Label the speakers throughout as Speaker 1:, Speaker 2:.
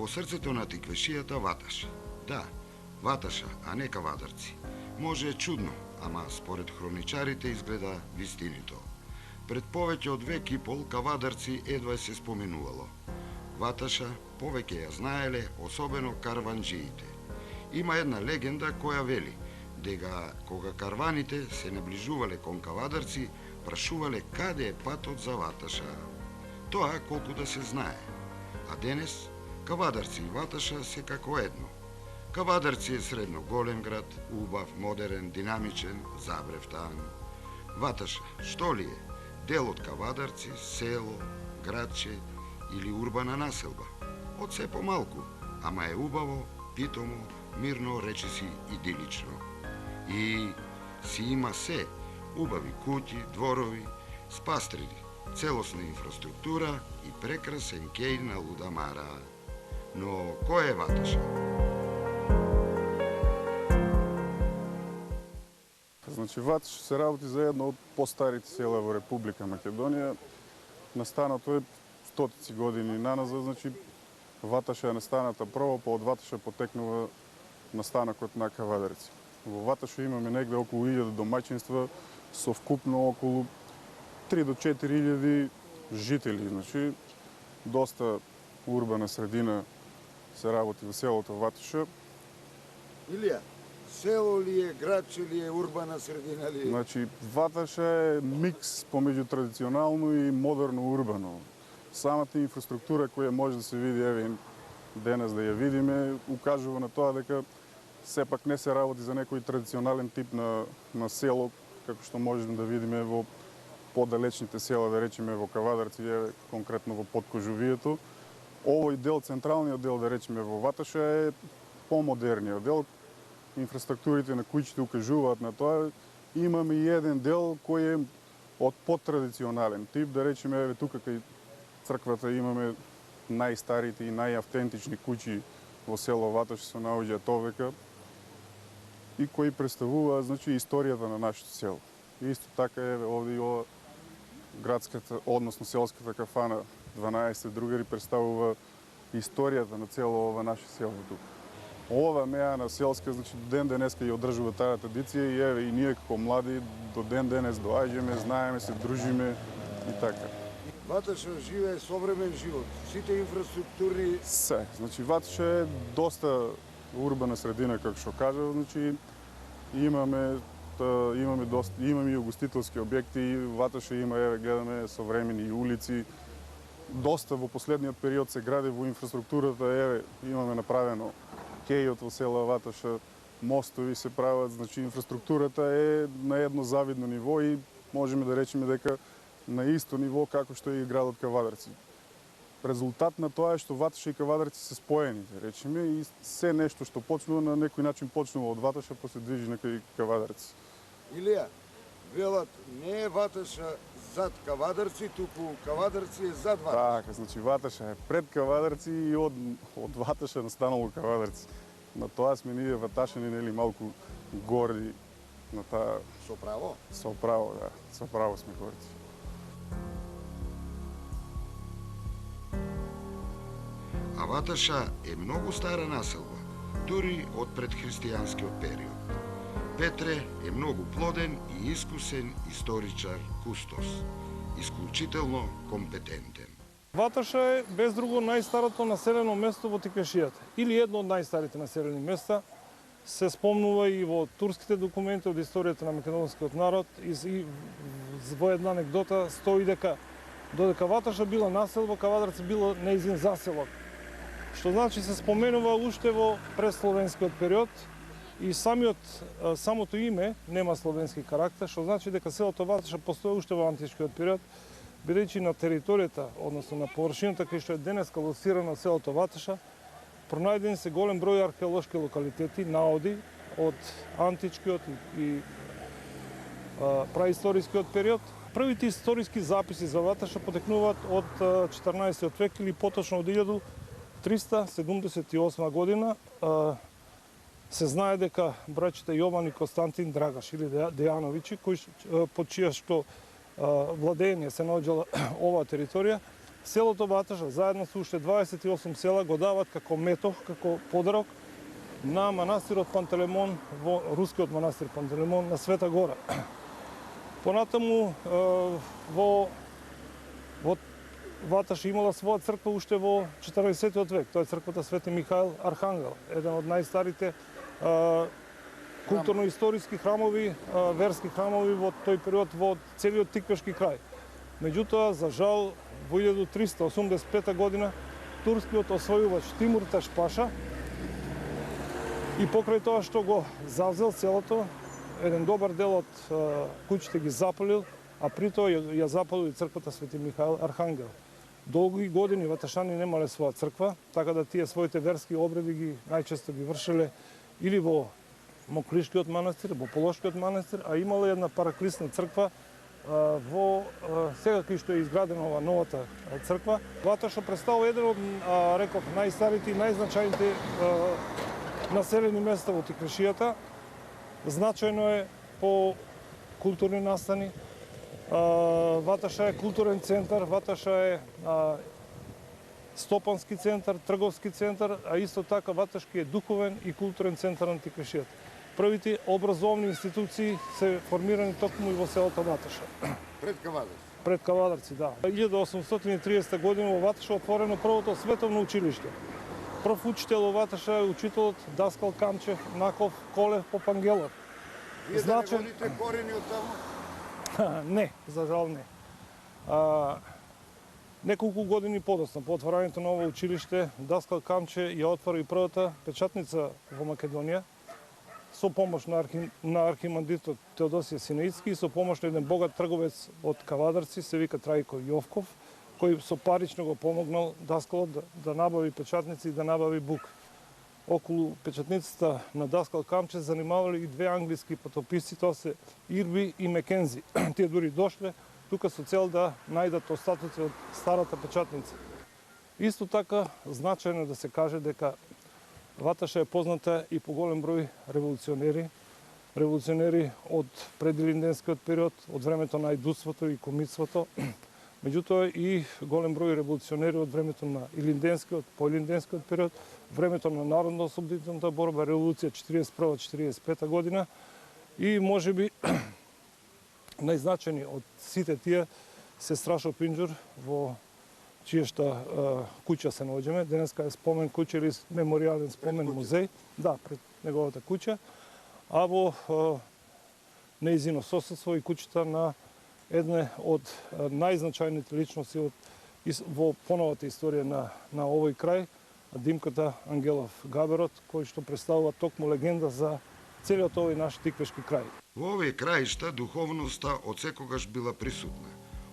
Speaker 1: во срцето на Тиквешијата Ваташа. Да, Ваташа, а не Кавадарци. Може чудно, ама според хроничарите изгледа вистинито. Пред повеќе од век и пол Кавадарци едва се споменувало. Ваташа повеќе ја знаеле, особено карванџиите. Има една легенда која вели дека кога карваните се наближувале кон Кавадарци, прашувале каде е патот за Ваташа. Тоа колку да се знае. А денес Кавадарци и Ваташа се како едно. Кавадарци е средно голем град, убав, модерен, динамичен, забревтан. Ваташа, што ли е? Дел од Кавадарци, село, градче или урбана населба? Од се помалку, ама е убаво, питомо, мирно, речиси идилично. И си има се, убави куќи, дворови, спастреди, целосна инфраструктура и прекрасен кеј на Лудамара. Но кој е Ваташа?
Speaker 2: Значи, Ваташа се работи за едно од постарите села во Република Македонија. Настанато е стотици години наназад, значи Ваташа е настаната прво, па од Ваташа потекнува настанокот на Кавадарци. Во Ваташа имаме негде околу 1000 домаќинства, со вкупно околу 3 до 4000 жители. Значи, доста урбана средина се работи во селото Ваташа.
Speaker 3: Илија, село ли е, градче ли е, урбана средина ли е?
Speaker 2: Значи, Ваташа е микс помеѓу традиционално и модерно урбано. Самата инфраструктура која може да се види, еве денес да ја видиме, укажува на тоа дека сепак не се работи за некој традиционален тип на село, како што можеме да видиме во подалечните села, да речеме во Кавадарци, конкретно во Подкожувието. Овој дел, централниот дел, да речеме во Ваташа, е помодерниот дел. Инфраструктурите на куќите укажуваат на тоа. Имаме и еден дел кој е од потрадиционален тип, да речеме, еве тука кај црквата имаме најстарите и најавтентични куќи во село Ваташа се наоѓаат овека и кои представуваат, значи, историјата на нашето село. И исто така еве овде и ова градската, односно селската кафана 12 другари представува историјата на цело ова наше село тука. Ова меа селска, значи, до ден денеска ја одржува таа традиција и еве и ние како млади до ден денес доаѓаме, знаеме се, дружиме и така.
Speaker 3: Ваташа живее современ живот, сите инфраструктури...
Speaker 2: Се, значи Ваташа е доста урбана средина, како што кажав, значи имаме и угостителски објекти, Ваташа има, еве, гледаме современи улици. Доста во последниот период се гради во инфраструктурата, еве, имаме направено кејот во села Ваташа, мостови се прават, значи инфраструктурата е на едно завидно ниво и можеме да речеме дека на исто ниво како што е и градот Кавадарци. Резултат на тоа е што Ваташа и Кавадарци се споени, да речеме, и се нешто што почнува на некој начин почнува од Ваташа, па се движи на кај Кавадарци.
Speaker 3: Илија, велат, не е Ваташа зад Кавадарци, туку Кавадарци е зад Ваташа.
Speaker 2: Така, значи Ваташа е пред Кавадарци и од Ваташа настанало Кавадарци. На тоа сме ние ваташани, нели, малку горди на таа...
Speaker 3: Со право?
Speaker 2: Со право, да. Со право сме горди.
Speaker 1: А Ваташа е многу стара населба, дури од предхристијанскиот период. Петре е многу плоден и искусен историчар кустос, исклучително компетентен.
Speaker 4: Ваташа е без друго најстарото населено место во Тиквешијата, или едно од најстарите населени места. Се спомнува и во турските документи од историјата на македонскиот народ и во една анекдота стои дека додека Ваташа била населба, Кавадарци било нејзин заселок. Што значи се споменува уште во пресловенскиот период и самото име нема словенски карактер, што значи дека селото Ваташа постои уште во античкиот период, бидејќи на територијата, односно на површината кај што е денеска лоцирано селото Ваташа, пронајдени се голем број археолошки локалитети, наоди од античкиот и праисторискиот период. Првите историски записи за Ваташа потекнуваат од 14 век или поточно од 1378 година. Се знае дека браќите Јован и Константин Драгаш или Дејановичи, под чија што владење се наоѓала оваа територија, селото Ваташа заедно со уште 28 села го дават како метох, како подарок на манастирот Пантелеймон, во рускиот манастир Пантелеймон на Света Гора. Понатаму во Ваташа имала своја црква уште во 14 век. Тоа е црквата Свети Михаил Архангел, еден од најстарите културно-историски храмови, верски храмови во тој период во целиот Тиквешки крај. Меѓутоа, за жал, во 1385 година турскиот освојувач Тимурташ Паша и покрај тоа што го завзел селото, еден добар дел од куќите ги запалил, а при тоа ја запалил и црквата Свети Михаил Архангел. Долги години ваташани немале своја црква, така да тие своите верски обреди ги најчесто ги вршеле или во Мокришкиот манастир, во Полошкиот манастир, а имала една параклисна црква во сега кај што е изградена ова новата црква. Ваташа представува еден од, реков, најстарите и најзначајните населени места во Тиквешијата. Значајно е по културни настани. Ваташа е културен центар, Ваташа е стопански центар, трговски центар, а исто така Ваташки е духовен и културен центар на Тиквешијата. Првите образовни институции се формирани токму и во селото Ваташа.
Speaker 3: Пред Кавадарци.
Speaker 4: Пред Кавадарци, да. 1830 година во Ваташа отворено првото световно училиште. Прв учител во Ваташа е учителот Даскал Камчев Наков Колев Попангелов.
Speaker 3: Вие да не водите корени од таму?
Speaker 4: Не, за жал не. Неколку години подоцна, по отворањето на ово училиште, Даскал Камче ја отвори и првата печатница во Македонија, со помош на архимандритот Теодосија Синеицки и со помош на еден богат трговец од Кавадарци, се вика Трајко Јовков, кој со парично го помогнал Даскалот да набави печатници и да набави бук. Околу печатницата на Даскал Камче занимавале и две англиски потописци, тоа се Ирби и Мекензи. Тие дури дошле тука со цел да најдат остатоци од старата печатница. Исто така, значајно да се каже дека Ваташа е позната и по голем број револуционери од предилинденскиот период, од времето на ајдуството и комитството, меѓутоа и голем број револуционери од времето на илинденскиот, поилинденскиот период, времето на народно-ослободителната борба, револуција 41-45 година и можеби најзначајни од сите тие се Страшо Пинџур во чијашта куќа се наоѓаме. Денеска е спомен куќа или меморијален спомен музеј. Да, пред неговата куќа. А во нејзино соседство и куќата на една од најзначајните личности во поновата историја на овој крај, Димката Ангелов Габерот, кој што представува токму легенда за целиот овој наш Тиквешки крај.
Speaker 1: Во овие краишта духовноста од секогаш била присутна,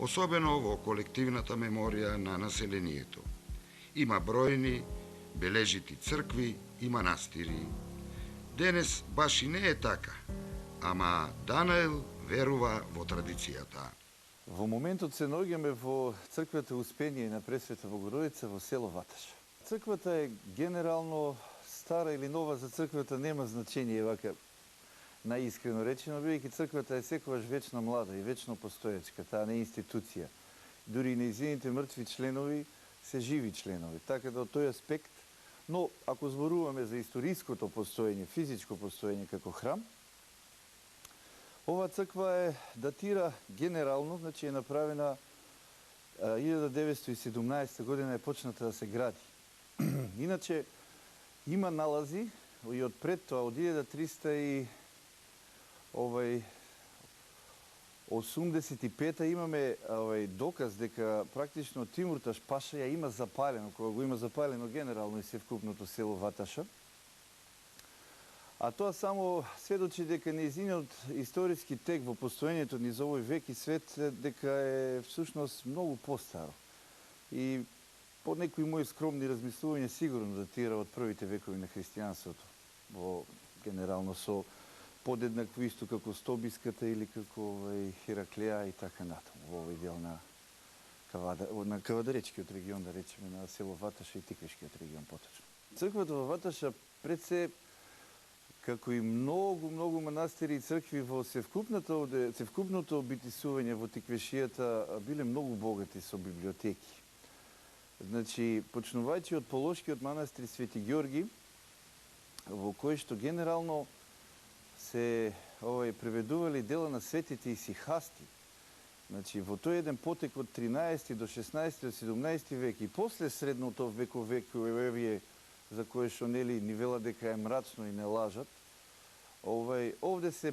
Speaker 1: особено во колективната меморија на населението. Има бројни, бележити цркви и манастири. Денес баш и не е така, ама Данаел верува во традицијата.
Speaker 5: Во моментот се наоѓаме во црквата Успение на Пресвета Богородица во село Ваташа. Црквата е генерално стара или нова, за црквата нема значење, вака најискрено речено, бидејќи црквата е секогаш вечно млада и вечно постоечка, таа не е институција. Дури и нејзините мртви членови се живи членови, така да од тој аспект, но ако зборуваме за историското постоење, физичко постоење како храм, ова црква е датира генерално, значи е направена 1917 година е почната да се гради. Иначе има налази и од пред тоа, од 1385 имаме доказ дека практично Тимурташ Паша ја има запалено, кога го има запалено генерално и севкупното село Ваташа. А тоа само сведочи дека нејзиниот историски тек во постоењето низ овој век и свет дека е всушност многу постаро. И по некои мои скромни размислувања сигурно датира од првите векови на христијанството, во генерално со подеднакво исто како Стобиската или како Хераклеа и така натаму, во овој дел на Кавадаречкиот регион, да речеме, на село Ваташа и Тиквешкиот регион поточно. Црквата во Ваташа пред се, како и многу манастири и цркви во севкупното обитисување во Тиквешијата биле многу богати со библиотеки. Значи, почнувајќи од Полошкиот манастир Свети Ѓорги, во кој што генерално се преведували дела на светите исихасти. Значи, во тој еден потек од 13 до 16 до 17 век и после средното вековие за кое што нели ни велат дека е мрачно и не лажат, овде се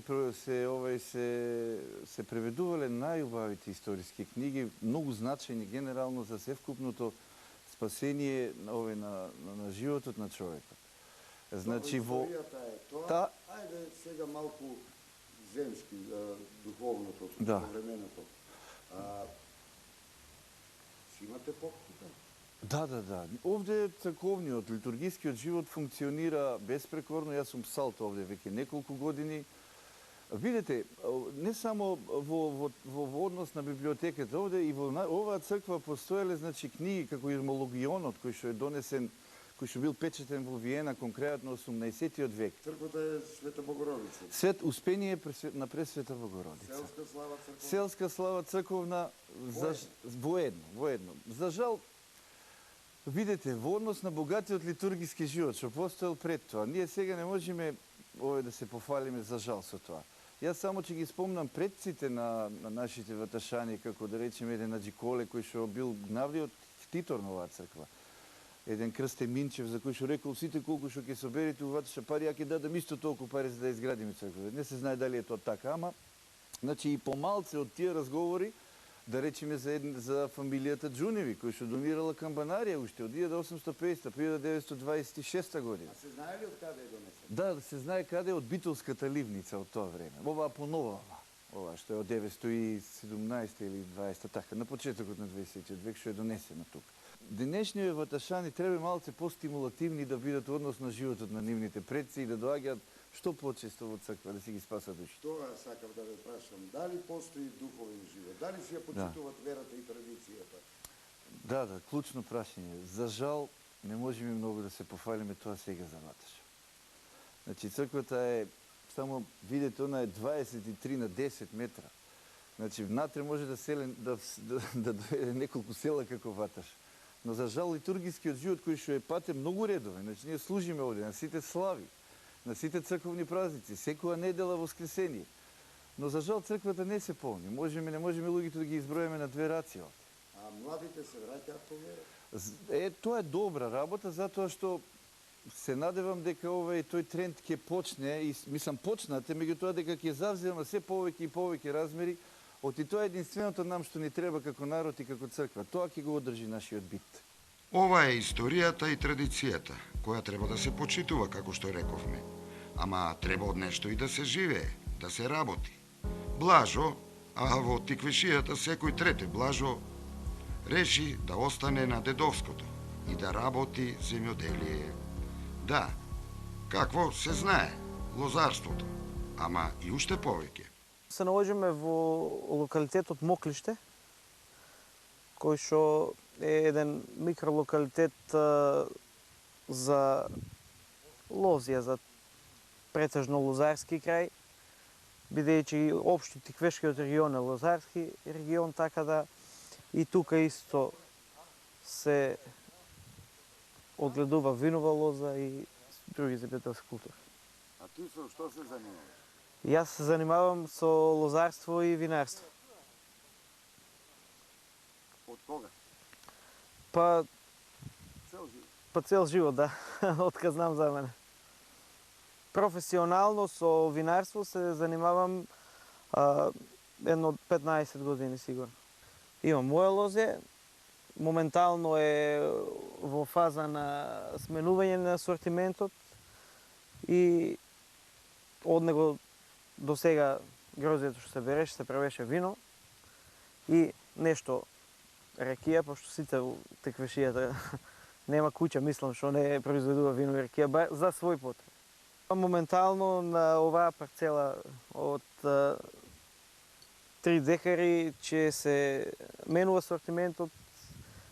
Speaker 5: преведувале најубавите историски книги, многу значајни генерално за севкупното спасение на животот на човекот. Значи во
Speaker 3: Историјата е тоа. Ајде сега малку земски, духовното,
Speaker 5: Да.
Speaker 3: современото. Си имате покупа?
Speaker 5: Да. Овде црковниот, литургискиот живот функционира безпрекорно. Јас сум псалт овде веќе неколку години. Видете, не само во однос на библиотеката овде, и во оваа црква постоеле значи книги како Ирмологионот кој што е донесен, кој што бил печатен во Виена конкретно 18-тиот век.
Speaker 3: Црквата е Света Богородица.
Speaker 5: Свет Успение на Пресвета Богородица.
Speaker 3: Селска слава црква.
Speaker 5: Селска слава црковна воедно. За жал, видете, во однос на богатиот литургиски живот што постоел пред тоа, ние сега не можеме да се пофалиме за жал со тоа. Јас само ќе ги спомнам предците на нашите ваташани, како да речеме еден Аџиколе кој што бил гнавниот ктитор на оваа црква. Еден Крсте Минчев за кој што рекол сите колку што ќе соберете у Ваташа пари, ја ќе дадам исто толку пари за да изградиме црква. Не се знае дали е тоа така, ама значи и помалце од тие разговори, да речеме за фамилијата Джуневи, кој што донирала камбанарија уште од 1850 по 1926 година.
Speaker 3: А се знае ли од каде е донесен?
Speaker 5: Да се знае каде е од Битолската ливница од тоа време. Оваа поновава, ова што е од 917 или 20, така, на почетокот на 20 век што е донесено тука. Денешниот ваташани треба малце постимулативни да бидат однос на животот на нивните предци и да доаѓаат што почесто во црква да си ги спасат души.
Speaker 3: Тоа сакав да ве прашам, дали постои духовен живот? Дали си ја почитуват верата и традицијата?
Speaker 5: Да, клучно прашање. За жал не можеме многу да се пофалиме тоа сега за Ваташа. Значи црквата е само видете она е 23 на 10 метра. Значи внатре може да доведе неколку села како Ваташа. Но за жал литургискиот живот кој што е патен многу редовен. Значи ние служиме овде на сите слави, на сите црковни празници, секоја недела воскресение. Но за жал црквата не се полни. Не можеме луѓето да ги изброиме на две раци овде.
Speaker 3: А младите се враќаат по вера?
Speaker 5: Тоа е добра работа затоа што се надевам дека тој тренд ќе почне и мислам почнате, меѓутоа дека ќе завзема се повеќе и повеќе размери. Оти тоа е единственото нам што ни треба како народ и како црква. Тоа ќе го одржи нашиот бит.
Speaker 1: Ова е историјата и традицијата, која треба да се почитува, како што рековме. Ама треба од нешто и да се живее, да се работи. Блажо, а во Тиквешијата секој трети Блажо реши да остане на дедовското и да работи земјоделие. Да, какво се знае, лозарството, ама и уште повеќе.
Speaker 6: Се наоѓаме во локалитетот Моклиште, кој што е еден микролокалитет за лозија, за претежно лозарски крај, бидејќи општо Тиквешкиот регион е лозарски регион, така да и тука исто се одгледува винова лоза и други земјоделски култури.
Speaker 3: А ти со што се занимаваш?
Speaker 6: Јас се занимавам со лозарство и винарство.
Speaker 3: Од кога?
Speaker 6: Па
Speaker 3: Цел живот.
Speaker 6: цел живот, да, откад знам за мене. Професионално со винарство се занимавам едно 15 години сигурно. Имам моја лозе, моментално е во фаза на сменување на асортиментот и од него до сега грозието што се береше, се превеше вино и нешто рекија, пошто сите у Теквешијата нема куќа, мислам, што не произведува вино и рекија за свој потреб. Моментално на оваа парцела од 3 декари ќе се менува асортиментот.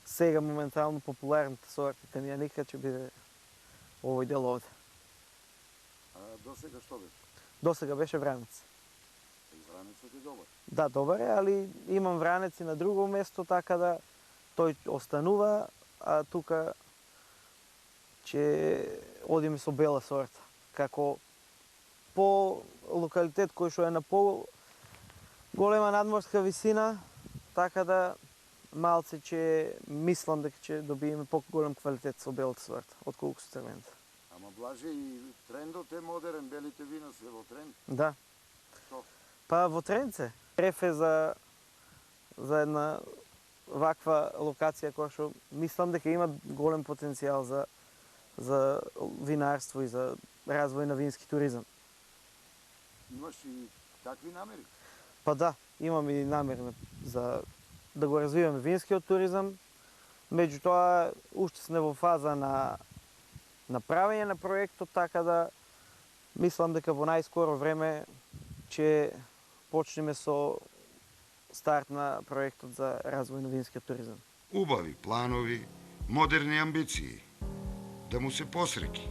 Speaker 6: Сега моментално популарните сорти темјаника ќе биде овој дел овде.
Speaker 3: А до сега што беше?
Speaker 6: До сега беше вранец.
Speaker 3: Вранецот е добар.
Speaker 6: Да, добар е, али имам вранец и на друго место, така да тој останува, а тука ќе одиме со бела сорта. Како по локалитет кој што е на по голема надморска висина, така да малце ќе мислам дека ќе добиеме по-голем квалитет со белата сорта, отколку со црвената.
Speaker 3: Ама блаже и трендот е модерен, белите вина се во тренд.
Speaker 6: Да.
Speaker 3: Што?
Speaker 6: Па во тренд се. Реф е за една ваква локација која што мислам дека има голем потенцијал за винарство и за развој на вински туризам.
Speaker 3: Имаш и такви намери?
Speaker 6: Па да, имам и намери за да го развиваме винскиот туризам. Меѓутоа, уште сме во фаза на правење на проектот, така да мислам дека во најскоро време ќе почнеме со старт на проектот за развој на винскиот туризам.
Speaker 1: Убави планови, модерни амбиции. Да му се посреќи.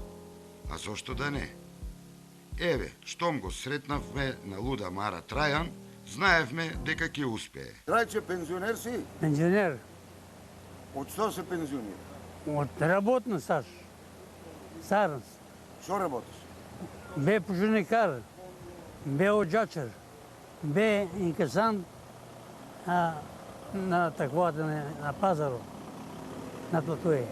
Speaker 1: А зошто да не? Еве, штом го сретнавме на Луда Мара Трајан, знаевме дека ќе успее.
Speaker 3: Трајче, пензионер си?
Speaker 7: Пензионер
Speaker 3: Од што се пензионира?
Speaker 7: от работен стаж. Старост.
Speaker 3: Што работиш?
Speaker 7: Бе пожарникар, бе оджачар, бе инкасант на таквата на пазаро, на платуе.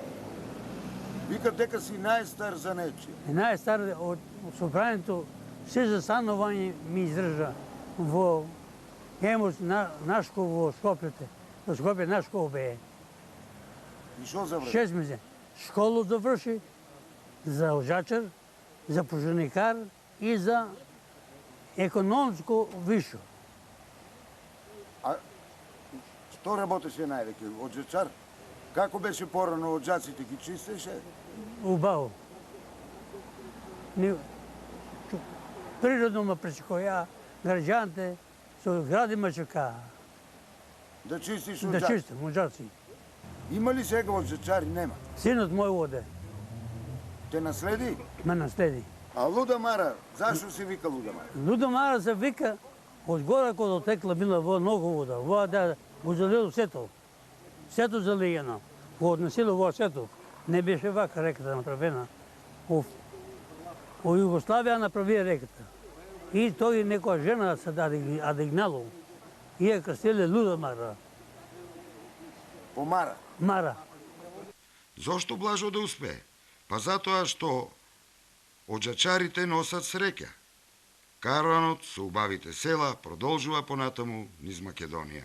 Speaker 3: Вика дека си најстар за нечи.
Speaker 7: И најстар од собранието се застанување ми издржа во Емос Нашко во Скопје. Во Скопје Нашко бе.
Speaker 3: И што заврши?
Speaker 7: 6 месеци. Школу заврши за оджачар, за пожарникар и за економско вишо.
Speaker 3: А што работеше највеќе? Оджачар? Како беше порано оджаците, ги чистеше?
Speaker 7: Убаво. Природно ме пречекоја граѓаните со градима чека
Speaker 3: Да чистиш
Speaker 7: да
Speaker 3: оджаци?
Speaker 7: чистам оджаци.
Speaker 3: Има ли сега оджачари? Нема.
Speaker 7: Синот мој оде,
Speaker 3: Те наследи?
Speaker 7: ме наследи.
Speaker 3: А Луда Мара, зашо се вика Луда Мара?
Speaker 7: Луда Мара се вика од гора кога отекла била во многу вода. Воа да го залило сето. Сето залиено. Го однесило во сето. Не беше вака реката направена. Во Југославија направија реката. И тој некоја жена се даде адигнало. И ја крстиле Луда Мара.
Speaker 3: По Мара.
Speaker 7: Мара.
Speaker 1: Зошто Блажо да успее? Па затоа што оджачарите носат среќа. Караванот со убавите села продолжува понатаму низ Македонија.